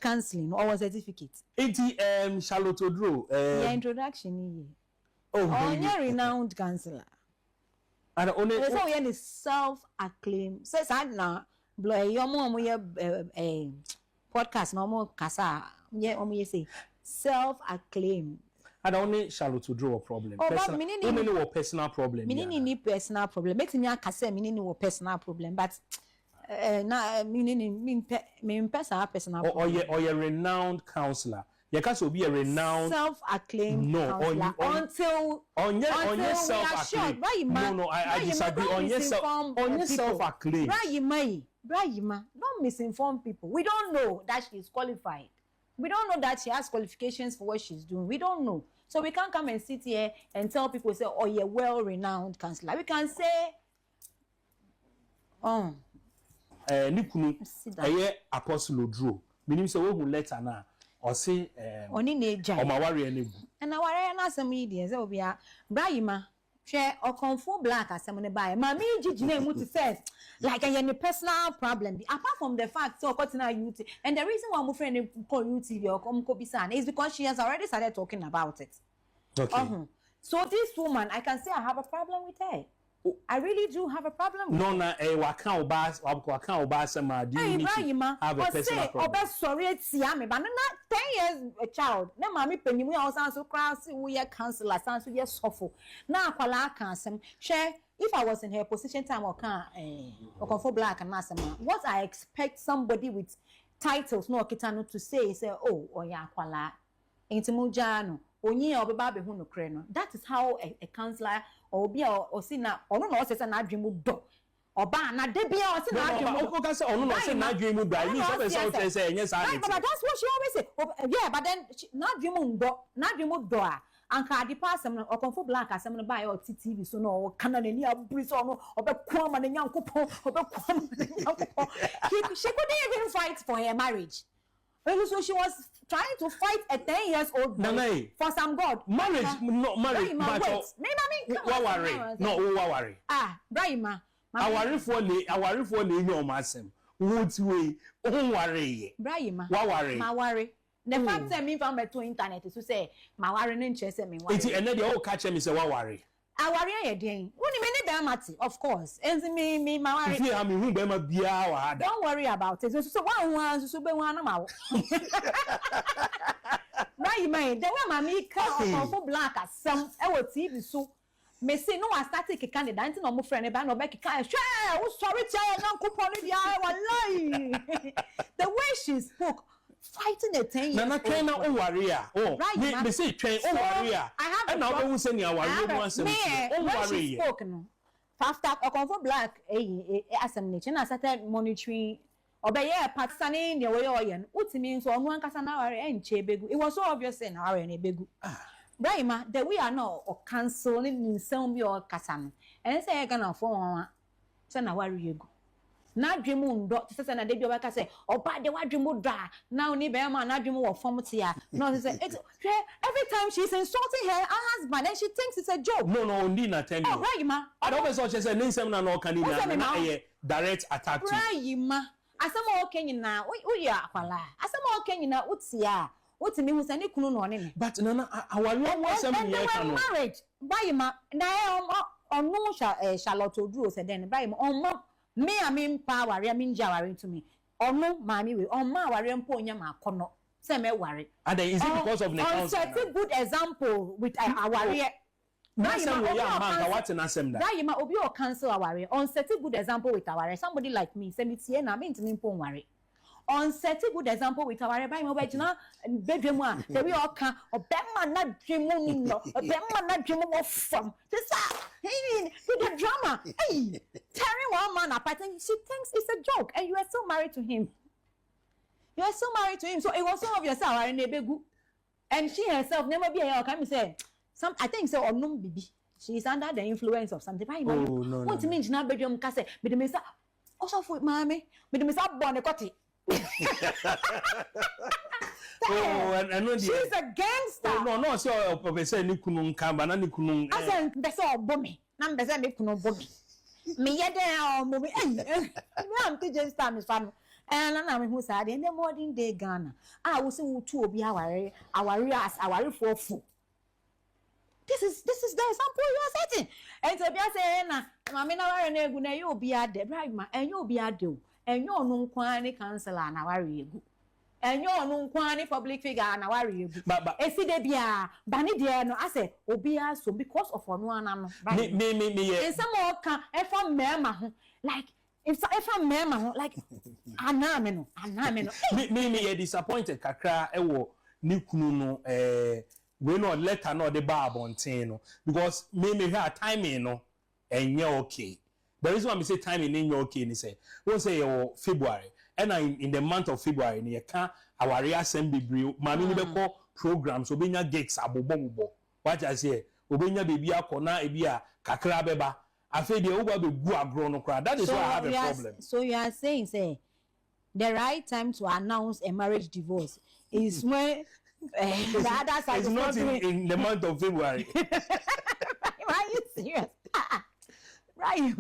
counseling or certificate? Charlotte Oduro. Your introduction. Oh, renowned counselor. And only so you self-acclaimed. Says I now, blow your mom podcast no more kasa. Yeah, say self-acclaimed. And only Charlotte Oduro problem. Personal problem. Meaning personal problem. Makes me kasa meaning personal problem, but meaning personal or your renowned counselor. You can't be a renowned self-acclaimed counselor until self-acclaimed. No, I disagree. On your self-acclaimed. Brayima, don't misinform people. We don't know that she's qualified. We don't know that she has qualifications for what she's doing. We don't know. So we can't come and sit here and tell people, say, oh, you're well-renowned counselor. We can say, Nikunu, Apostle Oduro. Meaning, say, we will let her now. Or say, Oni neja. Or my warrior and na warrior na some media. So be a Brayima. Share or conform black as someone buy. Mammy Gigi muti says like a personal problem. Apart from the fact so continue UT. And the reason why my friend call UTV or come Kobisan is because she has already started talking about it. Okay. So this woman, I can say I have a problem with her. I really do have a problem with her. No, na wakan obasa ma do you need to have a personal problem? Sorry, it's yummy, but not 10 years a child. Na mami penny we also so cross we are counselor, sounds we are suffer. Now kwala can share if I was in her position time or for black and nasama. What I expect somebody with titles no kitano to say oh yeah kwala intimujano. Onye obeba be hu no kre no. That is how a counselor or be or see na ono no say na adwemu do. Oba na de bia o see na adwemu. O ka say ono no say na adwemu do. I mean so say yes but that's what she always say. Yeah, but then na adwemu do a anka ade pa asem no okonfo black asem no buy o TV so no o kana na ni aburi so no obekwa ma na nyankopon obekwa ma na nyankopon. She couldn't even fight for her marriage. So she was trying to fight a 10-year-old boy for some God. Marriage, no marriage. No, worry. Brahima. I worry for no masem. Would we worry? Brahima. Worry. The fact that me from the internet is to say, my worry interest me. It's another all catch me say worry. I worry again. Of course. And me, my worry. Don't worry about it. So one wants to be one of my. Right, man. The way my come for black as some TV so. Me say no, I started a candidate. No more friend about no back. Sorry, child. The way she spoke. Fighting a 10 years. Nana train na o warrior. Oh, right. Me say train o warrior. And now we say na warrior one say. O warrior. Spoke no. After I come for black assemblation I started monitoring obey Pakistani the way oyen. Utimi so onu ankasa na warrior enche begu. It was so obvious na warrior na begu. Brahima, that we are not or canceling in some be or kasam. And say I gonna form say na warrior go. Na dreamu ndo say na dey obaka say oba de wa dreamu da now ni be ma na dreamu wo form tia no say every time she's insulting her husband and she thinks it's a joke. No ndi na tell you Brahima I don't say she say nsem na no kan ni na direct attack to Brahima asama okenyi na wo ya akwala asama okenyi na utia utimi hu say ni kunu no ne but nana awari wasem ye kan no marriage Brahima na onu Charlotte Oduro say then Brahima on me I mean power I mean jawari to me onu mami we on ma wari mpo onya ma kono say me worry and is it because of the council set a good example with awari Brahima obi o cancel awari on set a good example with awari somebody like me say me tie na me ntimi mpo worry on set a good example with awari Brahima we gina bedwemu a the we all can obema na dwemu ni no obema na dwemu wo from this hey the drama hey tearing one man apart and she thinks it's a joke and you are still married to him. You are still married to him, so it was so obvious and she herself never be a can say some I think so or no baby she is under the influence of something. No. What means now bedroom kase but the mesa also for mommy but the mesa born a cotty. She's a gangster. No, so professor ni kunu nkamba na ni kunu asa mbese obomi na mbese me kunu obomi me yede o mo me am ti just time is fam And I'm who said in the modern day Ghana. I was in two be our for food. This is the example you are setting. And so be saying, Mamma, and you'll be at the right man, and you'll be at do, and you're no quantity counsellor, and I worry you. And you're no quantity public figure, and I worry you. But if it be a Banny dear, no, I say, Obia, so because of one, me, and some more can, and from Mamma, like, if I'm Mamma, like, Anamino, me, disappointed, Kakra, Nikuno, we no letter no the bar bonteno because me have timing no and you're okay. The reason why me say timing in your okay, ni say we say February and in the month of February ni ka our assembly brew mami ni be call programs obenya gigs abobobo. What I say obenya baby akona ebia kakra beba afi de oba be gu agro no kra. That is why I have a problem. So you are saying say the right time to announce a marriage divorce is when it's not in the month of February. Are you serious? Right.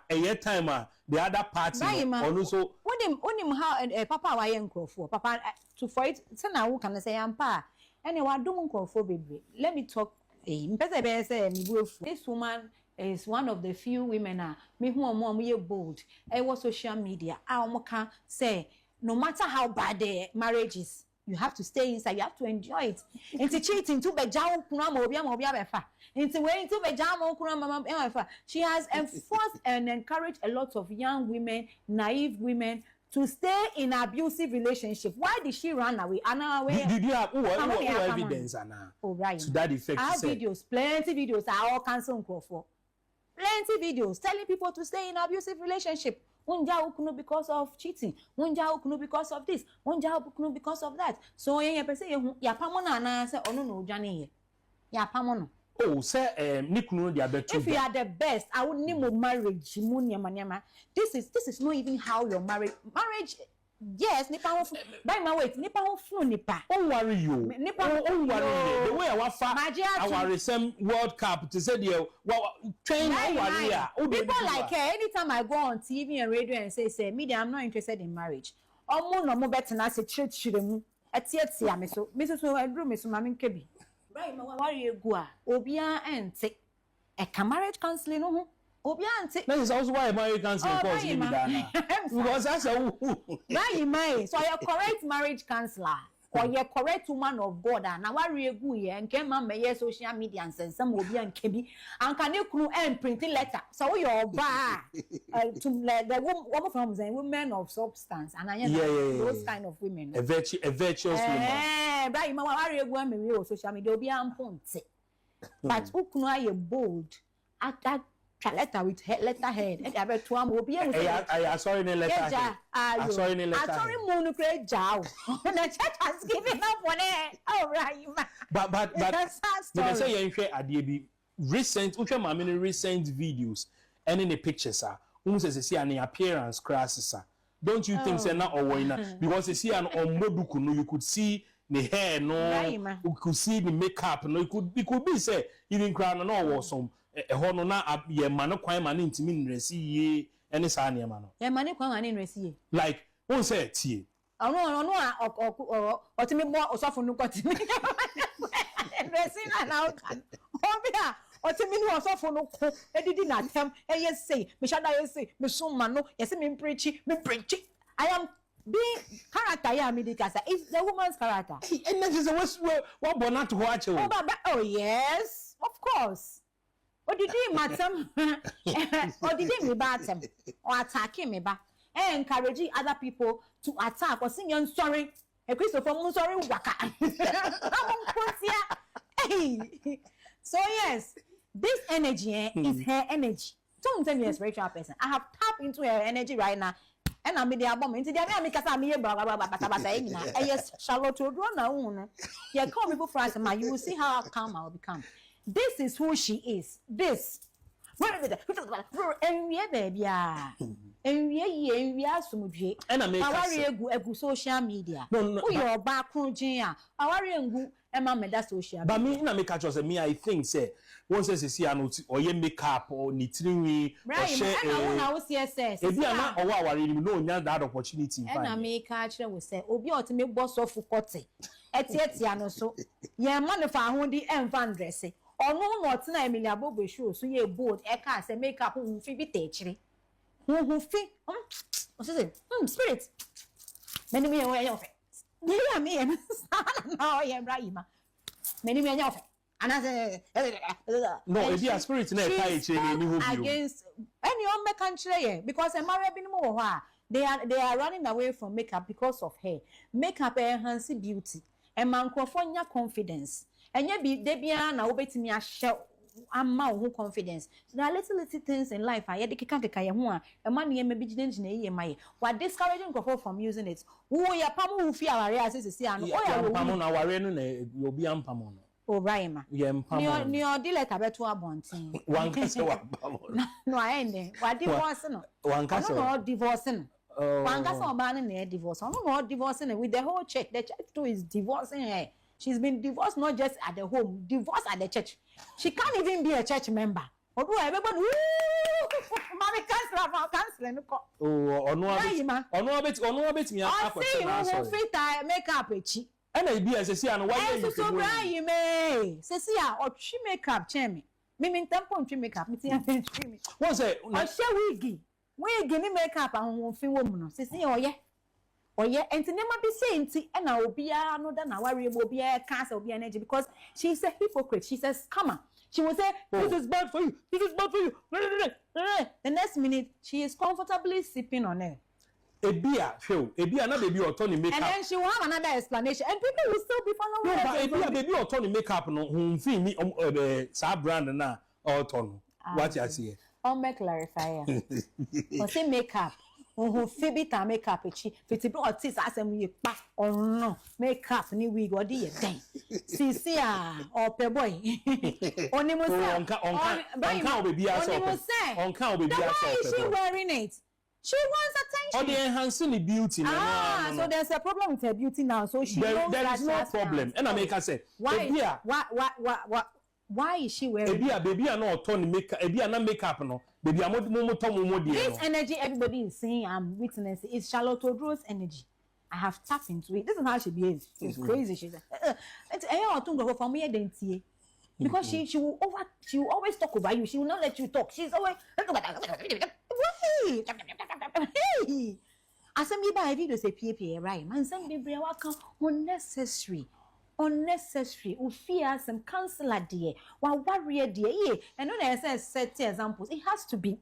A year time, the other party also. When him how Papa why for Papa to fight. So now who can say pa? Anyway, don't call for baby. Let me talk. This woman is one of the few women. Me who are more bold. I was social media. I can say no matter how bad the marriage is. You have to stay inside. You have to enjoy it. Into cheating, to be jam into way to be jam. She has enforced and encouraged a lot of young women, naive women, to stay in abusive relationship. Why did she run away? Did you have evidence, Anna? Oh, right. To that effect, I have videos, plenty videos. I all cancel for. Plenty videos telling people to stay in abusive relationship. Unja ukunu because of cheating. Unja ukunu because of this. Unja ukunu because of that. So ye pese ya pamona na say onu no jani ye. Ya pamono. Oh, say nikunu dia betu. If you are the best, I would name marriage mu nyama. This is not even how your marriage yes, nipa ho by my wait, nipa ho funu nipa. Oh worry you. Oh worry. The way our recent World Cup to say the train worry. People like anytime I go on TV and radio and say media, I'm not interested in marriage. Omo no mo better na say chire mu. Etiatia me so adru me so ma me nkebi. Right, ma worry egu a obia ente. E ka marriage counseling no ho. That is also why Americans calls you because that's a so you're correct marriage counselor or you're correct woman of God and now worry egu and came on my social media and send some obi and kebi and can you and printing letter so you're bad to the woman from the women of substance and I those kind of women a virtuous woman right ma worry egu and me social media obi am ponte but ukunu are bold at letter with letterhead. And I bet to am obi I sorry in letter. I sorry in letter. I sorry moon create jow. The church has given up on it. All right. But they say you share adiebi recent recent videos and in the pictures are almost as see an appearance crasses. Don't you think say na or because you see an omoduku no you could see the hair no you could see the makeup no it could be say even crown no was some no na ye mano kwan mane ntimi nresi ye ene sa ne ma no ye mane kwan mane nresi ye like won say tie ono otimi bo osofo nu kotimi nresi na kan obia otimi nu osofo nu ko edidi na tem eye say me shada ye say me summa no ye say me preach I am being character ya me dikasa it's the woman's character and that is what born to watch oh yes of course. Or did he matter? Or did he bat him? Or attack him? Encouraging other people to attack or sing young story. A Christopher sorry waka. So yes, this energy is her energy. Don't tell me a spiritual person. I have tapped into her energy right now. And I'm in the album into the yes, Charlotte Oduro na yeah, call me for us, you will see how calm I'll become. This is who she is. This. And yeah, baby. enwie asumdwe aware egu social media who your back crunching aware ngu ema meda social media but me na make catch us me I think say once say see anoti or ye makeup or ni trinwi or share na wo CSS e bia na owa aware ni no nya that opportunity in na make catch we say obi ot me boss of kote etiatia no so ye ma ne fa ahodi emfa ndresse onu no ot na Emilia Bobo show so ye bold e ka say makeup hu fi bi techiri hu fi spirit many me we yofe yeah me na ya Ibrahima many me yofe and I say no e be spirit na e kai chire ni hu bi against any on make country because e marry bi no wo ha they are running away from makeup because of hair makeup enhance beauty e man crofo nya confidence enye bi de bia na wo betimi ahye amma wo confidence so there are little things in life I de keka ye ho a e ma ne ma bi gina ye maye wa discouraging crofo from using it wo ya pam wo fi aware asese ano o ya wo pam no aware no na obi ampam no Obrahima. Ye mpam. Ni odi letter beto abonten. Wanka se wa pam. No ende. Wa divorce no. Wanka se. No divorce no. Wanka se oba na divorce. No divorce no with the whole church. The church too is divorcing her. She's been divorced not just at the home, divorced at the church. She can't even be a church member. Odu everybody Mami cancel no ko. Oh, onu abet mi akọche na so. Oh, fit makeup echi. And I be as a see and why you so brave me. Sesia or tree makeup chemi. Me mean tempo tree makeup. Me tia tree me. What's it? I share wigi. Wigi ni makeup and won fi woman no. Sesia oye. Oye enti nema be say enti e na obi a no da na worry obi a cancel obi energy because she's a hypocrite. She's a scammer. She will say this is bad for you. This is bad for you. The next minute she is comfortably sipping on it. Ebia na baby autonomy makeup. And then she will have another explanation and people will still be following her. No, but baby autonomy makeup no hu fi ni sa brand na autonomy. What you see? I'll make clarify. O say makeup. Who fi bita makeup echi. Fiti bro artist asem ye pa no makeup ni wig odi ye den. Sisi or pe boy. Oni mo say. Onka obebi aso. Onka obebi aso. Why is she wearing it? She wants attention. Or they enhancing the beauty. No. So there's a problem with her beauty now. So she knows there is no problem. And I make her say, why is she wearing? Baby, no autonomy makeup. Baby, no makeup no. Baby, This energy everybody is saying I'm witnessing is Charlotte Oduro's energy. I have tapped into it. This is how she behaves. She's crazy. She's because she will always talk about you. She will not let you talk. She's always hey. Asem bi ba video say pie right. Man some be bre waka unnecessary. Ufia some counselor dear. Wa warrior dear. Yeah. And when I say set examples, it has to be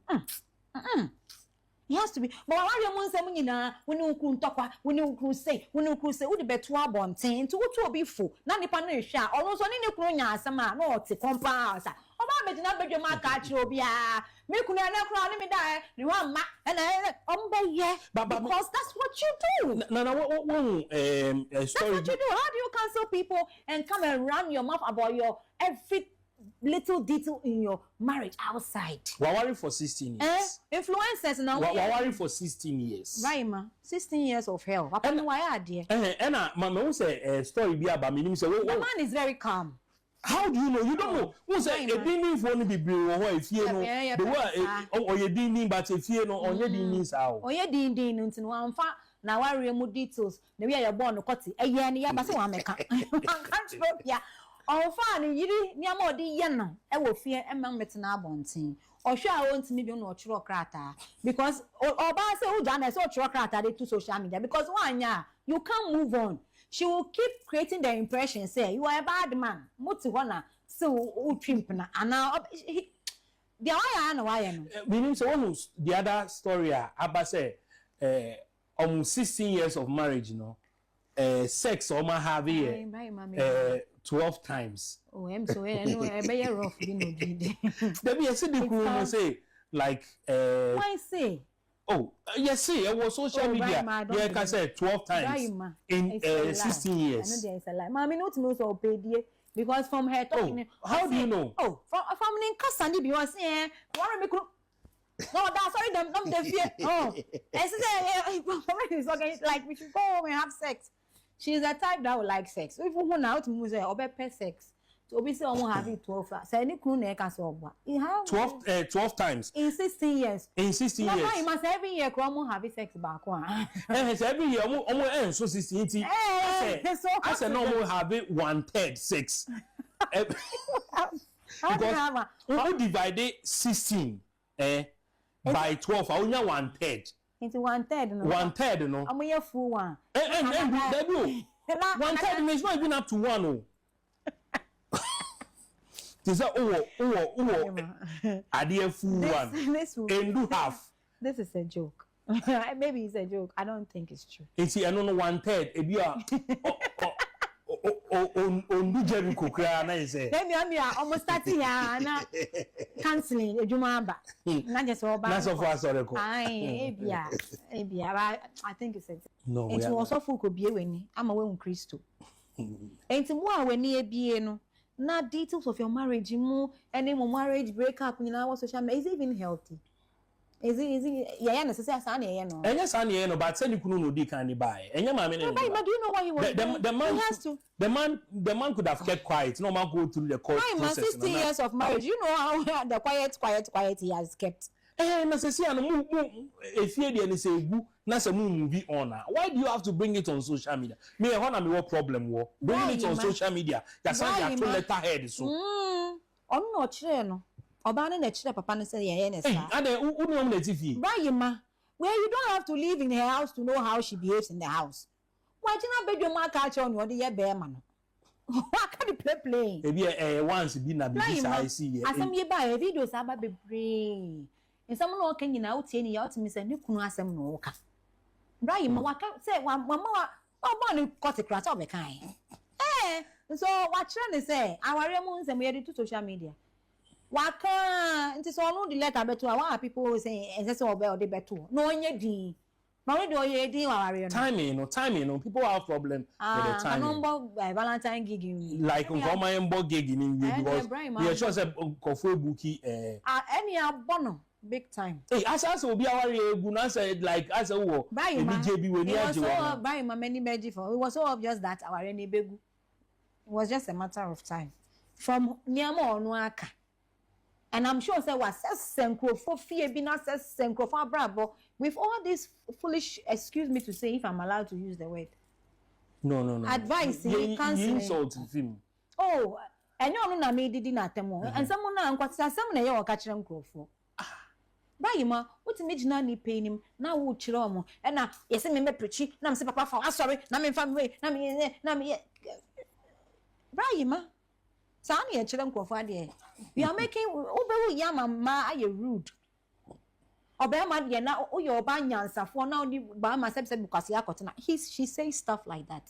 It has to be. But warrior mon say munina, when you kun talk, when you say, wo de beto abonten, to what be full. Na nipa no hwa. Ono so ne kunu nya asema na o te compound sa. Oba be na bedwe ma ka chi obi a. Me kunu na kunu ne me da ne wa ma. Ye. Because that's what you do. That's what you do. How do you cancel people and come and run your mouth about your every little detail in your marriage outside? We're worried for 16 years. Influencers now. We're worried for 16 years. Right, ma. 16 years of hell. And why are there? And my say story be about me. The man is very calm. How do you know? You don't know. Who say a ding for only be brave or if you know the word or you ding, but if you know on your ding how? Or your ding until one fa now I remove details. The way you're born, a year and ya, but so I make up. Yeah. On fan, you near more the yen, I will fear a man met an abontin. Or sure I want to maybe no churocrata because or say, oh, John, I saw churocrata to social media because one, yeah, you can't move on. She will keep creating the impression, say, you are a bad man. Mutuana, so trimpna, and now the why. Meaning, so almost the other story, Abba say, almost 16 years of marriage, you know, sex or my have here. 12 times. Oh, I'm so I know I better rough didn't Let me see the crew say like why say? Oh, yes, see, it was social media. Yeah, I can say 12 times in 16 years. I know there is a lie. Mommy not know so paid because from her talking. How do you know? Oh, from in Cassandra, because No, that's sorry, them the fear. Oh, and she said, okay, like we should go home and have sex. She's the type that would like sex. So if we want out to move, or pay sex. So we say almost have it 12. Say any kune can so what? 12 times in 16 years. In 16 years. You must every year come have sex back one. Every year almost so 16. I said no more have it 1/3 6. Because we divide 16 by 12, I only 1/3. Into 1/3, no. 1/3, no. I'm a full one. And 1/3 means not even up to 1. Oh. This is idea full one. And do half. This is a joke. Maybe it's a joke. I don't think it's true. It's I don't know 1/3. If you are on Jericho cry, I say. Maybe I'm almost starting here na canceling ejumaba. Na just all That's of us or ebia. I think it's a no. It was also full could be when I'm away on Christo. And to more when near be no. Not details of your marriage, any more marriage breakup, social media. Is it even healthy? Is it yeah, necessary Sunny, no? And yes, Annie, but send you couldn't candy buy. And your mammy, but do you know why you want the man has to the man could have kept quiet, no man go through the court. 16 years of marriage, you know how the quiet he has kept. Necessary and if you didn't say Nasa movie on. Why do you have to bring it on social media? Me, what problem war? Bring it on social media. That's why you letterhead so. I'm not sure, no. Obana the chile papa and say, yes, and then who know the TV? Why, where you don't have to live in her house to know how she behaves in the house. Why do you not beg your man catch on what the year bear man? Why can't you play? Maybe once be na busy, I see. As some year by a video, Saba be brave. And someone walking in out any out to miss a new kunasem no. Right, ma can't say one more. Oh, one got a crash of a kind. So what trying to say? Our remoons and we are to social media. Waka, it is all the letter better. Our people say, and that's all about the better. No, ye timing, people have problem with the timing. Number Valentine gigging. Like on my gigging because we are sure say Coffee bookie any bono. Big time. Hey, as will be our Guna said, like as a war. By many magic for it was so obvious that our any begu was just a matter of time. From Niamo Nwaka. And I'm sure there was Senko for fear being access Senko for Bravo with all this foolish, excuse me to say if I'm allowed to use the word. No. Advice, you insult him. Oh, and you know, me did not tell and someone now got someone you catch them for. Bayima, what image nanny paying him now would chiromo and now yes, I remember preachy. Nam say papa for sorry, Nam in family, Nami Bayima. Sani a children for we are making over yama ma are rude. Obama ye now oh your banyansa for now the Bama said because she says stuff like that.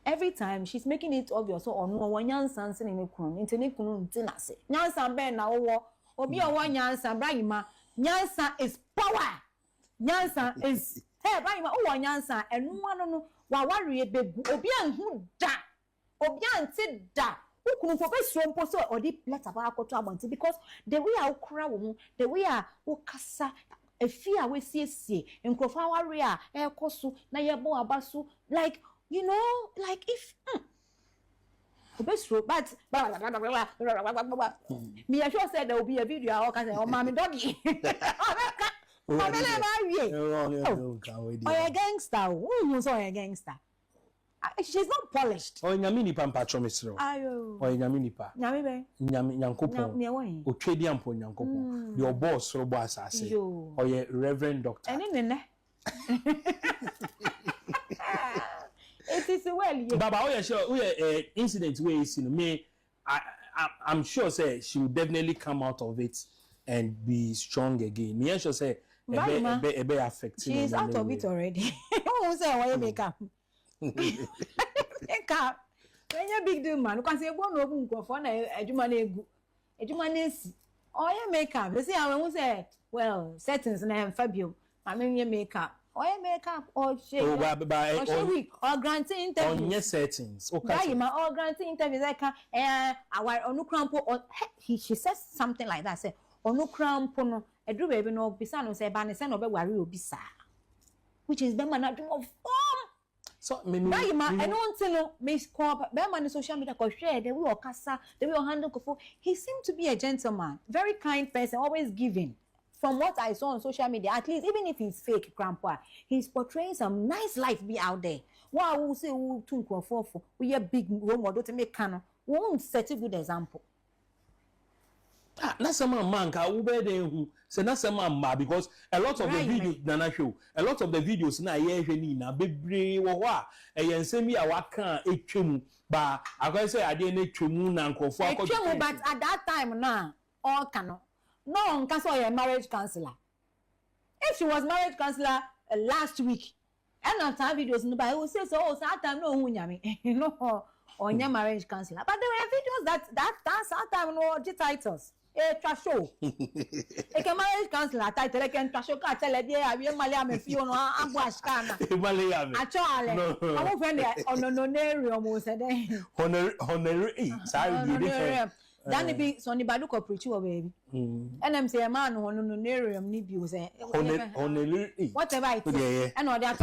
Every time she's making it obvious so or no one yansan in a kun into Nikunun Tinase. Yansan ben now Obi a one yansa Brahima. Yansa is power. Yansa is hey Brahima oh one yansa and one no wa worry a baby Obian who da Obian said da. Who can focus so impossible or deep letter because the way I cry, the way I kasa a fear we see and Kofawa Ria, air kosu, na yabo abasu, like you know, like if best but me I sure said there will be a video I can say oh mommy doggy. Oh, a gangster, who's a gangster. She's not polished. Oh, Yamini Pampa Chomisro. Ayo. Or Yaminipa. Yamibe. Yankopo. Or Tradiampo Yankopo. Your boss, Robas, I say. Or your Reverend Doctor. And in it is well. Baba, oh, yeah, sure. Incident where you see me. I'm sure, say she will definitely come out of it and be strong again. Me, I sure say, a be affected. She is out of it already. Who say why you make up? Make up. When you big deal man, you can say one open go for a humanist. Oh, you make up. You see, I will say, well, settings and Fabio. I mean, you make up. Or you make up or shake. Or granting interviews. On your settings. Okay. Or granting interviews like our Onukrampo or she says something like that. Say Onukrampo Edru baby no bisa no say ba ne say no be ware obi sa. Which is be man adum of so me ma I don't know me ko be man in social media ko share the way okasa the way handle ko he seemed to be a gentleman, very kind person, always giving. From what I saw on social media, at least even if he's fake, grandpa, he's portraying some nice life be out there. Wow, we say we tunko for we a big role model to make canon. We won't set a good example. Ah, that's a man ka ube de hu. So that's a man because a lot of the videos Nana show, a lot of the videos na ye hwe na bebre wo ho a ensemi a waka etwemu ba akwa say ade na etwemu na nkofo akọ. But at that time na all canon. No one can say a marriage counselor. If she was marriage counselor last week, and on time videos, nobody will say so. Oh, that time no hunyami, no, on your marriage counselor. But there were videos that's that time no the titles. Trash show. A marriage counselor title like trash show. Can't tell it. Yeah, we Malia me feel no. I'm wash kana. Malia me. Actually, I'm friend honorarium was said. Honorary. Sorry, different. Danny be Sonny Baduko preach you baby. And I'm saying a man honorarium need you say. Honorary. Whatever it is. And all that.